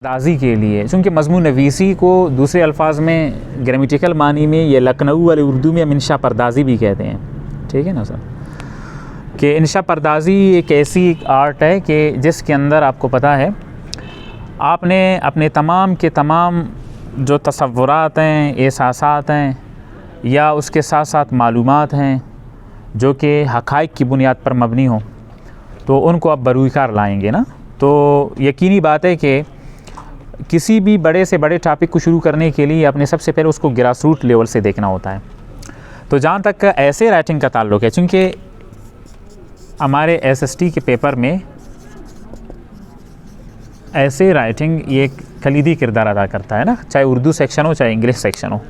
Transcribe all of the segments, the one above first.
दाजी के लिए, चूँकि मज़मून नवीसी को दूसरे अल्फाज में ग्रामेटिकल मानी में ये लखनऊ वाले उर्दू में हम इंशा परदाजी भी कहते हैं, ठीक है ना सर। कि इंशा परदाजी एक ऐसी आर्ट है कि जिसके अंदर आपको पता है आपने अपने तमाम के तमाम जो तसव्वुरात हैं, एहसासात हैं या उसके साथ साथ मालूमात हैं जो कि हक़ाइक़ की बुनियाद पर मबनी हों, तो उनको आप बरूकार लाएंगे ना। तो यकीनी बात है कि किसी भी बड़े से बड़े टॉपिक को शुरू करने के लिए आपने सबसे पहले उसको ग्रास रूट लेवल से देखना होता है। तो जहाँ तक ऐसे राइटिंग का ताल्लुक़ है, चूँकि हमारे एसएसटी के पेपर में ऐसे राइटिंग ये कलीदी किरदार अदा करता है ना, चाहे उर्दू सेक्शन हो चाहे इंग्लिश सेक्शन हो।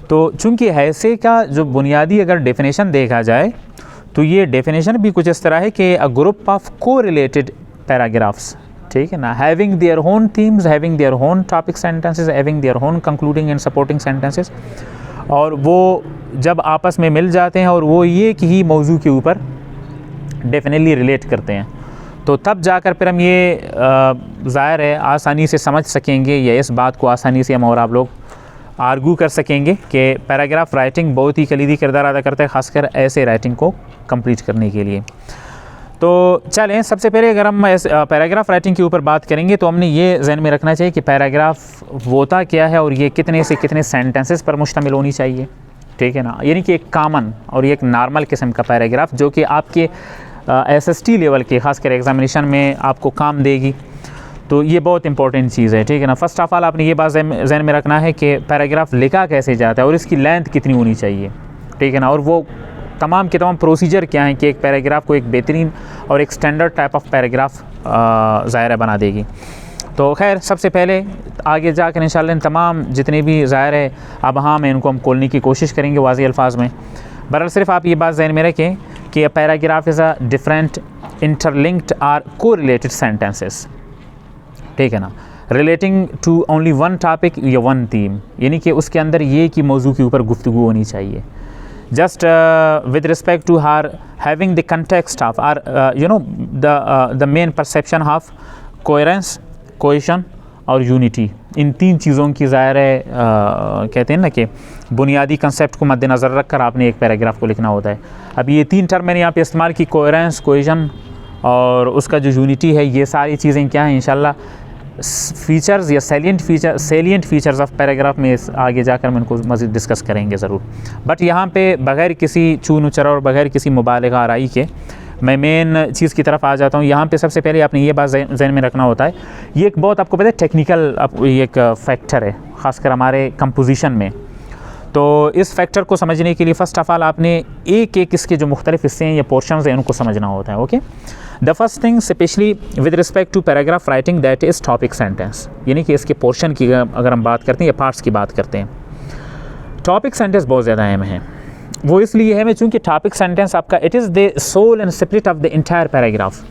तो चूँकि ऐसे का जो बुनियादी अगर डेफिनेशन देखा जाए तो ये डेफिनेशन भी कुछ इस तरह है कि अ ग्रुप ऑफ को रिलेटेड पैराग्राफ्स, ठीक है ना, having their own themes, having their own topic sentences, having their own concluding and supporting sentences, और वो जब आपस में मिल जाते हैं और वो ये कि ही मौजू के ऊपर डेफिनेटली रिलेट करते हैं, तो तब जाकर फिर हम ये ज़ाहिर है आसानी से समझ सकेंगे या इस बात को आसानी से हम और आप लोग आर्गू कर सकेंगे कि पैराग्राफ राइटिंग बहुत ही कलीदी किरदार अदा करता है, ख़ासकर ऐसे राइटिंग को कंप्लीट करने के लिए। तो चलें, सबसे पहले अगर हम पैराग्राफ राइटिंग के ऊपर बात करेंगे तो हमने ये ज़हन में रखना चाहिए कि पैराग्राफ होता क्या है और ये कितने से कितने सेंटेंसेस पर मुश्तमिल होनी चाहिए, ठीक है ना। यानी कि एक कॉमन और एक नॉर्मल किस्म का पैराग्राफ जो कि आपके एसएसटी लेवल के ख़ासकर एग्ज़ामिनेशन में आपको काम देगी। तो ये बहुत इंपॉर्टेंट चीज़ है, ठीक है ना। फ़र्स्ट ऑफ़ ऑल आपने ये बात ज़हन में रखना है कि पैराग्राफ लिखा कैसे जाता है और इसकी लेंथ कितनी होनी चाहिए, ठीक है ना, और वो तमाम के तमाम प्रोसीजर क्या हैं कि एक पैराग्राफ को एक बेहतरीन और एक स्टैंडर्ड टाइप ऑफ पैराग्राफ ज़ाहिर बना देगी। तो खैर सबसे पहले आगे जाकर इंशाल्लाह इन तमाम जितने भी ज़ाहिर है अब हाँ मैं इनको हम खोलने की कोशिश करेंगे वाज़ी अल्फाज में। बहरहाल सिर्फ आप ये बात ज़हन में रखें कि paragraph is a different interlinked or corelated sentences, ठीक है ना, relating to only one topic या वन थीम, यानी कि उसके अंदर ये कि मौजू के ऊपर गुफ्तगू होनी चाहिए। Just with respect to her having the context of or the main perception of coherence, cohesion और यूनिटी, इन तीन चीज़ों की ज़ाहिर है कहते हैं ना कि बुनियादी कंसेप्ट को मद्देनज़र रख कर आपने एक पैराग्राफ को लिखना होता है। अब ये तीन टर्म मैंने यहाँ पे इस्तेमाल की, कोहेरेंस, कोहेजन और उसका जो यूनिटी है, ये सारी चीज़ें क्या हैं इंशाल्लाह फीचर्स या सेलिएंट फीचर्स ऑफ पैराग्राफ में आगे जाकर हम इनको मज़ीद डिस्कस करेंगे ज़रूर। बट यहाँ पे बग़ैर किसी चून उचर और बग़ैर किसी मुबालगा आराई के मैं मेन चीज़ की तरफ आ जाता हूँ। यहाँ पे सबसे पहले आपने ये बात ज़हन में रखना होता है, ये एक बहुत आपको पता है टेक्निकल एक फैक्टर है ख़ासकर हमारे कंपोजिशन में। तो इस फैक्टर को समझने के लिए फ़र्स्ट ऑफ़ ऑल आपने एक एक इसके जो मुख्तलिफ़ हिस्से हैं या पोर्शंस हैं उनको समझना होता है। Okay, the first thing specially with respect to paragraph writing that is topic sentence, यानी कि इसके पोर्शन की अगर हम बात करते हैं या पार्ट्स की बात करते हैं, टॉपिक सेंटेंस बहुत ज़्यादा अहम है। वो इसलिए है चूँकि टॉपिक सेंटेंस आपका it is the soul and spirit of the entire paragraph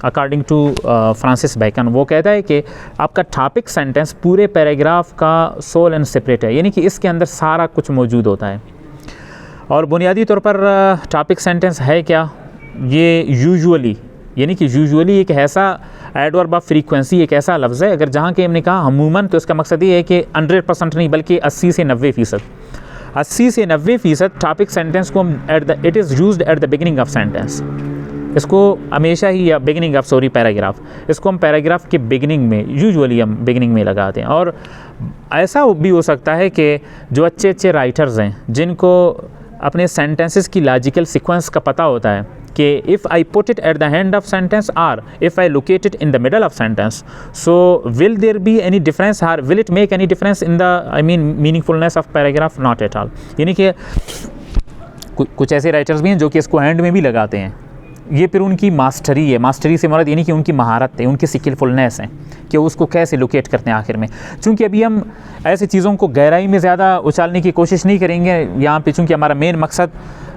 according to Francis Bacon. वो कहता है कि आपका टॉपिक सेंटेंस पूरे पैराग्राफ का सोल एंड स्पिरिट है, यानी कि इसके अंदर सारा कुछ मौजूद होता है। और बुनियादी तौर पर टॉपिक सेंटेंस है क्या, ये यूजुअली यानी कि यूजुअली एक ऐसा एडवर्ब ऑफ फ्रीक्वेंसी, एक ऐसा लफ्ज़ है अगर जहाँ के हमने कहा अमूमन, तो इसका मकसद ये है कि 100% नहीं बल्कि 80 से 90%, 80 से 90% टॉपिक सेंटेंस को हम it is used at the beginning of sentence. इसको हमेशा ही या बिगिनिंग ऑफ पैराग्राफ, इसको हम पैराग्राफ के बिगिनिंग में यूजुअली हम बिगिनिंग में लगाते हैं। और ऐसा भी हो सकता है कि जो अच्छे अच्छे राइटर्स हैं जिनको अपने सेंटेंसेस की लॉजिकल सीक्वेंस का पता होता है कि if I put it at the end of sentence और if I locate it in the middle of sentence, so will there be any difference और will it make any difference in the meaningfulness of paragraph, not at all. यानी कि कुछ ऐसे writers भी हैं जो कि इसको एंड में भी लगाते हैं, ये फिर उनकी मास्टरी है। मास्टरी से मुराद यानी कि उनकी महारत है, उनकी स्किलफुलनेस है कि उसको कैसे लोकेट करते हैं आखिर में। चूँकि अभी हम ऐसी चीज़ों को गहराई में ज़्यादा उछालने की कोशिश नहीं करेंगे यहाँ पे, चूँकि हमारा मेन मकसद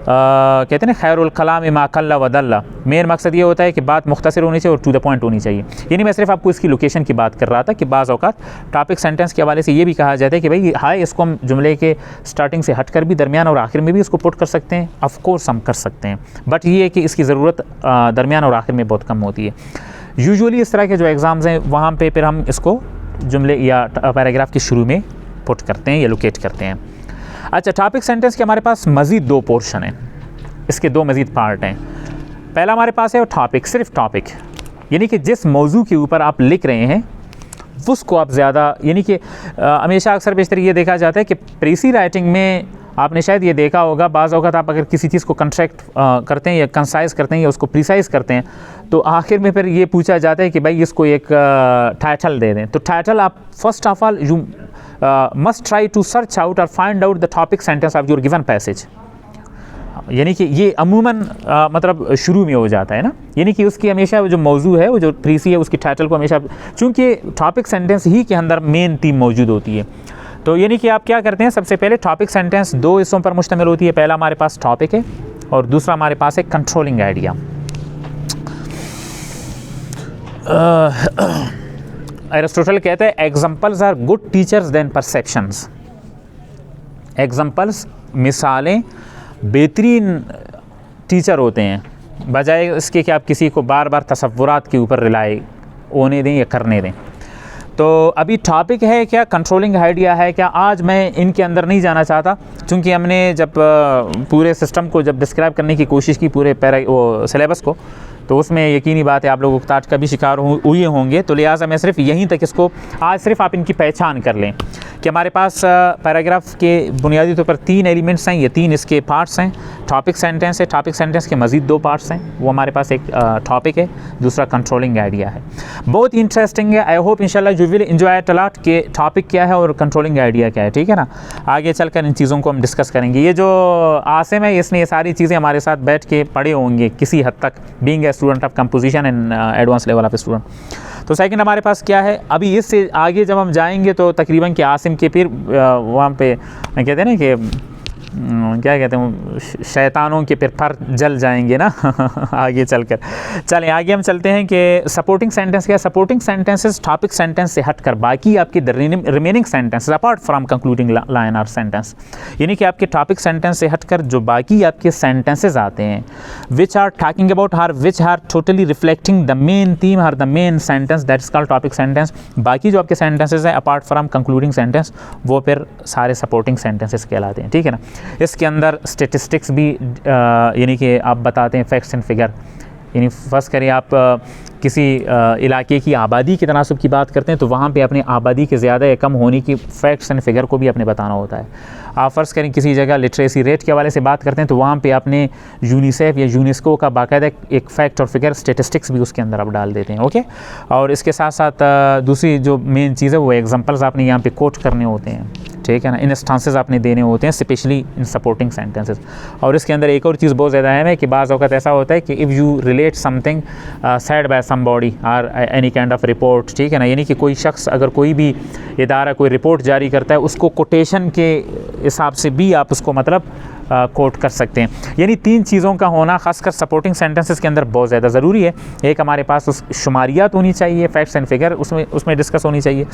कहते हैं ना खैरुल कलाम मा कल्ला व दल्ला, मेन मकसद ये होता है कि बात मुख्तसर होनी चाहिए और टू द पॉइंट होनी चाहिए। यानी मैं सिर्फ आपको इसकी लोकेशन की बात कर रहा था कि बाज़ औक़ात टॉपिक सेंटेंस के हवाले से ये भी कहा जाता है कि भाई हाय इसको हम जुमले के स्टार्टिंग से हट कर भी दरमियान और आखिर में भी इसको पुट कर सकते हैं, ऑफ कोर्स हम कर सकते हैं, बट ये है कि इसकी ज़रूरत दरमियान और आखिर में बहुत कम होती है। यूजुअली इस तरह के जो एग्ज़ाम्स हैं वहाँ पे फिर हम इसको जुमले या पैराग्राफ के शुरू में पुट करते हैं या लोकेट करते हैं। अच्छा, टॉपिक सेंटेंस के हमारे पास मज़ीद 2 पोर्शन हैं, इसके 2 मज़ीद पार्ट हैं। पहला हमारे पास है वो टॉपिक, सिर्फ टॉपिक, यानी कि जिस मौजू के ऊपर आप लिख रहे हैं उसको आप ज़्यादा, यानी कि हमेशा अक्सर बेशतर ये देखा जाता है कि प्रीसी राइटिंग में आपने शायद ये देखा होगा, बाज़ औक़ात आप अगर किसी चीज़ को कंस्ट्रक्ट करते हैं या कंसाइज करते हैं या उसको प्रिसाइज़ करते हैं तो आखिर में फिर ये पूछा जाता है कि भाई इसको एक टाइटल दे दें। तो टाइटल आप first of all you must try to search out और find out the topic sentence of your given passage, यानी कि ये अमूमन मतलब शुरू में हो जाता है ना, यानी कि उसकी हमेशा जो मौजू है वो जो प्रीसी है उसकी टाइटल को हमेशा, चूँकि टॉपिक सेंटेंस ही के अंदर मेन थीम मौजूद होती है। तो यानी कि आप क्या करते हैं, सबसे पहले टॉपिक सेंटेंस 2 हिस्सों पर मुश्तमिल होती है। पहला हमारे पास टॉपिक है और दूसरा हमारे पास है कंट्रोलिंग आइडिया। एरिस्टोटल कहते हैं examples are good teachers than perceptions. Examples, मिसालें, बेहतरीन टीचर होते हैं बजाय इसके कि आप किसी को बार बार तसव्वुरात के ऊपर रिलाई होने दें या करने दें। तो अभी टॉपिक है क्या, कंट्रोलिंग आइडिया है क्या, आज मैं इनके अंदर नहीं जाना चाहता, क्योंकि हमने जब पूरे सिस्टम को जब डिस्क्राइब करने की कोशिश की पूरे वो सिलेबस को, तो उसमें यकीनी बात है आप लोग उकताहट का भी शिकार हुए होंगे। तो लिहाजा मैं सिर्फ यहीं तक इसको आज सिर्फ आप इनकी पहचान कर लें कि हमारे पास पैराग्राफ के बुनियादी तौर पर 3 एलिमेंट्स हैं, ये 3 इसके पार्ट्स हैं। टॉपिक सेंटेंस है, टॉपिक सेंटेंस के मज़ीद 2 पार्ट्स हैं, वो हमारे पास एक टॉपिक है, दूसरा कंट्रोलिंग आइडिया है। बहुत ही इंटरेस्टिंग है, आई होप इंशाल्लाह you will enjoy it a lot कि टॉपिक क्या है और कंट्रोलिंग आइडिया क्या है, ठीक है ना। आगे चलकर इन चीज़ों को हम डिस्कस करेंगे। ये जो आसिम है इसने ये सारी चीज़ें हमारे साथ बैठ के पढ़े होंगे किसी हद तक, being a student of composition and advance level of student. तो सेकंड हमारे पास क्या है, अभी इससे आगे जब हम जाएंगे तो तकरीबन कि आसिम के फिर वहाँ पे कहते हैं ना कि क्या कहते हैं, शैतानों के फिर पर जल जाएंगे ना आगे चलकर। चलें आगे हम चलते हैं कि सपोर्टिंग सेंटेंस क्या है। सपोर्टिंग सेंटेंसेस टॉपिक सेंटेंस से हटकर बाकी आपके remaining sentences apart from concluding line और सेंटेंस, यानी कि आपके टॉपिक सेंटेंस से हटकर जो बाकी आपके सेंटेंसेस आते हैं which are talking about her which are totally reflecting the main theme और the main sentence, that is called topic sentence. बाकी जो आपके सेंटेंसेस हैं अपार्ट फ्रॉम कंक्लूडिंग सेंटेंस वो फिर सारे सपोर्टिंग सेंटेंसेस कहलाते हैं, ठीक है ना। इसके अंदर स्टेटिस्टिक्स भी यानी कि आप बताते हैं फैक्ट्स एंड फिगर, यानी फर्स्ट करें आप किसी इलाके की आबादी के तनासुब की बात करते हैं तो वहाँ पे अपनी आबादी के ज़्यादा या कम होने की फैक्ट्स एंड फिगर को भी आपने बताना होता है। आप फ़र्ज़ करें किसी जगह लिटरेसी रेट के हवाले से बात करते हैं तो वहाँ पे आपने यूनिसेफ या यूनेस्को का बाकायदा एक फैक्ट और फिगर स्टेटिस्टिक्स भी उसके अंदर आप डाल देते हैं, ओके। और इसके साथ साथ दूसरी जो मेन चीज़ है वो एग्जांपल्स आपने यहाँ पे कोट करने होते हैं, ठीक है ना, इंस्टांसेस आपने देने होते हैं स्पेशली इन सपोर्टिंग सेंटेंसेस। और इसके अंदर एक और चीज़ बहुत ज़्यादा अहम है कि बाज़ औक़ात ऐसा होता है कि if you relate something said bye somebody और एनी काइंड ऑफ रिपोर्ट, ठीक है ना, यानी कि कोई शख्स अगर कोई भी इदारा कोई रिपोर्ट जारी करता है उसको कोटेशन के हिसाब से भी आप उसको मतलब कोट कर सकते हैं। यानी 3 चीज़ों का होना खासकर सपोर्टिंग सेंटेंसेस के अंदर बहुत ज़्यादा ज़रूरी है। एक हमारे पास उस शुमारियात होनी चाहिए, फैक्ट्स एंड फिगर उसमें डिस्कस होनी चाहिए।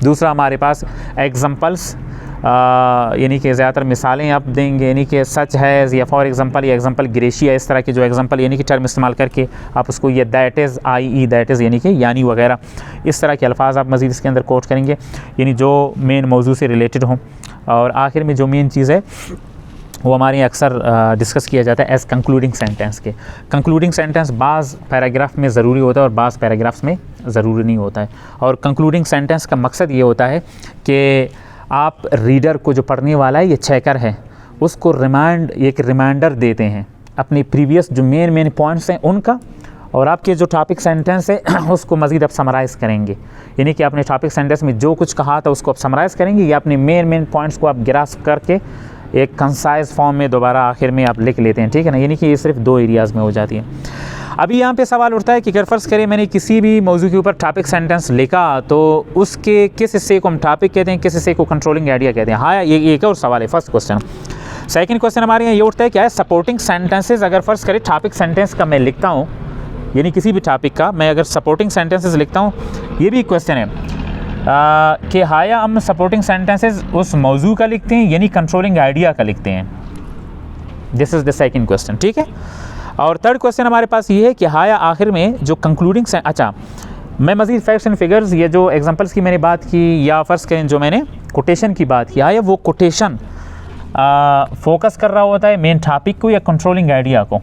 दूसरा हमारे पास एग्जांपल्स यानी कि ज़्यादातर मिसालें आप देंगे, यानी कि सच है या फॉर एग्जांपल या एग्जांपल ग्रेशिया, इस तरह के जो एग्जांपल यानी कि टर्म इस्तेमाल करके आप उसको ये that is, I that is, यानी कि यानी वगैरह इस तरह के अल्फाज आप मज़ीद इसके अंदर कोट करेंगे, यानी जो मेन मौजू से रिलेटेड हों। और आखिर में जो मेन चीज़ है वो हमारे अक्सर डिस्कस किया जाता है एज़ कंक्लूडिंग सेंटेंस के। कंक्लूडिंग सेंटेंस बाज़ पैराग्राफ में ज़रूरी होता है और बाज़ पैराग्राफ्स में ज़रूरी नहीं होता है। और कंक्लूडिंग सेंटेंस का मकसद ये होता है कि आप रीडर को जो पढ़ने वाला है, ये चेकर है, उसको एक रिमाइंडर देते हैं अपने प्रीवियस जो मेन पॉइंट्स हैं उनका, और आपके जो टॉपिक सेंटेंस है उसको मज़ीद आप समराइज़ करेंगे, यानी कि आपने टॉपिक सेंटेंस में जो कुछ कहा था उसको आप समराइज़ करेंगे या अपने मेन पॉइंट्स को आप ग्रास्प करके एक कंसाइज फॉर्म में दोबारा आखिर में आप लिख लेते हैं, ठीक है ना। यानी कि ये सिर्फ 2 एरियाज़ में हो जाती है। अभी यहाँ पे सवाल उठता है कि अगर फ़र्ज़ करें मैंने किसी भी मौजू के ऊपर टॉपिक सेंटेंस लिखा तो उसके किस हिस्से को हम टॉपिक कहते हैं, किस हिस्से को कंट्रोलिंग आइडिया कहते हैं। हाँ, ये एक और सवाल है, फर्स्ट क्वेश्चन। सेकंड क्वेश्चन हमारे यहाँ ये उठता है क्या है, सपोर्टिंग सेंटेंसेस अगर फ़र्ज़ करें टॉपिक सेंटेंस का मैं लिखता हूँ, यानी किसी भी टॉपिक का मैं अगर सपोर्टिंग सेंटेंसेस लिखता हूँ, ये भी क्वेश्चन है कि हाया हम सपोर्टिंग सेंटेंसेस उस मौजू का लिखते हैं यानी कंट्रोलिंग आइडिया का लिखते हैं। This is the second question, ठीक है। और थर्ड क्वेश्चन हमारे पास ये है कि हाया आखिर में जो कंक्लूडिंग अच्छा मैं मज़ीद फैक्ट्स एंड फिगर्स, ये जो एग्जांपल्स की मैंने बात की या फ़र्ज़ करें जो मैंने कोटेशन की बात किया है, वो कोटेशन फोकस कर रहा होता है मेन टॉपिक को या कंट्रोलिंग आइडिया को।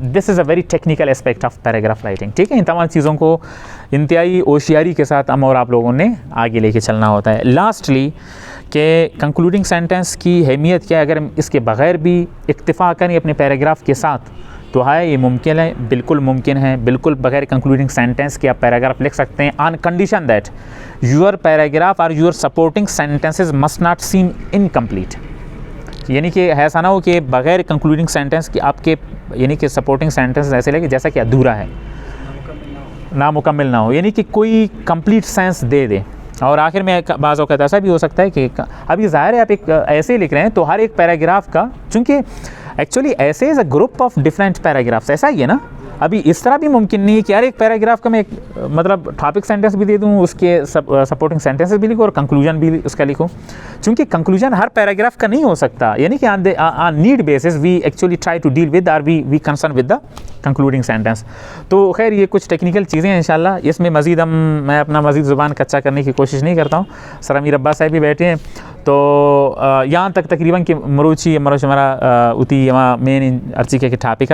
This is a very technical aspect of paragraph writing, ठीक है। इन तमाम चीज़ों को इंतहाई होशियारी के साथ हम और आप लोगों ने आगे लेके चलना होता है। लास्टली कि कंक्लूडिंग सेंटेंस की अहमियत क्या है, अगर हम इसके बग़ैर भी इक्तिफ़ा करें अपने पैराग्राफ के साथ तो है ये मुमकिन है, बिल्कुल मुमकिन है, बिल्कुल बगैर कंक्लूडिंग सेंटेंस के आप पैराग्राफ लिख सकते हैं on condition that your paragraph और your supporting sentences must not seem incomplete. यानी कि ऐसा ना हो कि बगैर कंक्लूडिंग सेंटेंस की आपके यानी कि सपोर्टिंग सेंटेंस ऐसे लगे जैसा कि अधूरा है, नामुकम्मल ना हो, यानी कि कोई कंप्लीट सेंस दे दे। और आखिर में बाज़ औक़ात ऐसा भी हो सकता है कि अभी ज़ाहिर है आप एक ऐसे लिख रहे हैं तो हर एक पैराग्राफ का, चूँकि एक्चुअली ऐसे is a group of different paragraphs, ऐसा ही है ना। अभी इस तरह भी मुमकिन नहीं है कि यार एक पैराग्राफ का मैं एक मतलब टॉपिक सेंटेंस भी दे दूँ, उसके सपोर्टिंग सेंटेंसेस भी लिखूँ और कंक्लूजन भी उसका लिखूँ, क्योंकि कंक्लूजन हर पैराग्राफ का नहीं हो सकता। यानी कि on need basis we actually try to deal with or we concern with the concluding sentence. तो खैर ये कुछ टेक्निकल चीज़ें हैं, इंशाल्लाह इसमें मज़ीद मैं अपना मज़ीद ज़ुबान कच्चा करने की कोशिश नहीं करता हूँ। सर अमीर अब्बास साहब भी बैठे हैं, तो यहाँ तक तकरीबन कि मरोची मरा उती मेन अर्ची के टॉपिक